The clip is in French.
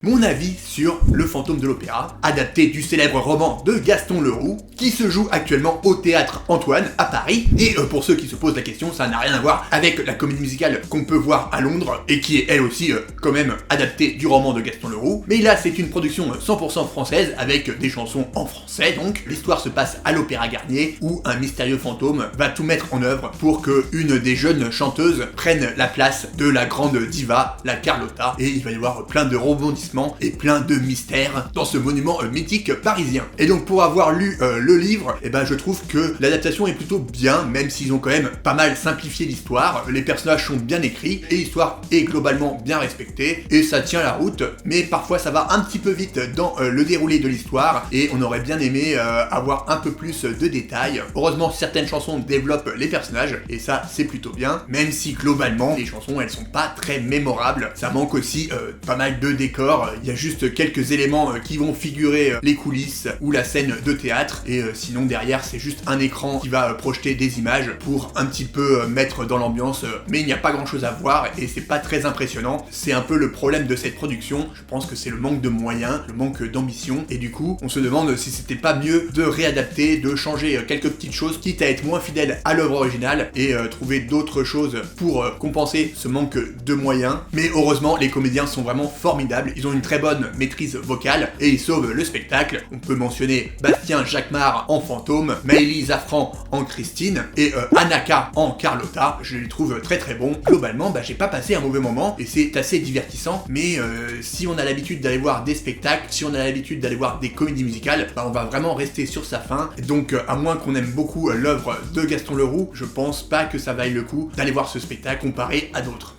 Mon avis sur Le Fantôme de l'Opéra, adapté du célèbre roman de Gaston Leroux, qui se joue actuellement au Théâtre Antoine à Paris. Et pour ceux qui se posent la question, ça n'a rien à voir avec la comédie musicale qu'on peut voir à Londres, et qui est elle aussi quand même adaptée du roman de Gaston Leroux. Mais là, c'est une production 100% française, avec des chansons en français donc. L'histoire se passe à l'Opéra Garnier, où un mystérieux fantôme va tout mettre en œuvre pour que une des jeunes chanteuses prenne la place de la grande diva, la Carlotta, et il va y avoir plein de rebondissements et plein de mystères dans ce monument mythique parisien. Et donc pour avoir lu le livre, je trouve que l'adaptation est plutôt bien, même s'ils ont quand même pas mal simplifié l'histoire. Les personnages sont bien écrits et l'histoire est globalement bien respectée et ça tient la route, mais parfois ça va un petit peu vite dans le déroulé de l'histoire et on aurait bien aimé avoir un peu plus de détails. Heureusement, certaines chansons développent les personnages et ça c'est plutôt bien, même si globalement les chansons elles sont pas très mémorables. Ça manque aussi pas mal de décors. Il y a juste quelques éléments qui vont figurer les coulisses ou la scène de théâtre et sinon derrière c'est juste un écran qui va projeter des images pour un petit peu mettre dans l'ambiance, mais il n'y a pas grand chose à voir et c'est pas très impressionnant. C'est un peu le problème de cette production. Je pense que c'est le manque de moyens, le manque d'ambition et du coup on se demande si c'était pas mieux de réadapter, de changer quelques petites choses quitte à être moins fidèle à l'œuvre originale et trouver d'autres choses pour compenser ce manque de moyens. Mais heureusement les comédiens sont vraiment formidables. Ils ont une très bonne maîtrise vocale et ils sauvent le spectacle. On peut mentionner Bastien Jacquemart en fantôme, Maëlys Zafran en Christine et Anaka en Carlotta. Je les trouve très très bons. Globalement, j'ai pas passé un mauvais moment et c'est assez divertissant. Mais si on a l'habitude d'aller voir des spectacles, si on a l'habitude d'aller voir des comédies musicales, on va vraiment rester sur sa faim. Donc à moins qu'on aime beaucoup l'œuvre de Gaston Leroux, je pense pas que ça vaille le coup d'aller voir ce spectacle comparé à d'autres.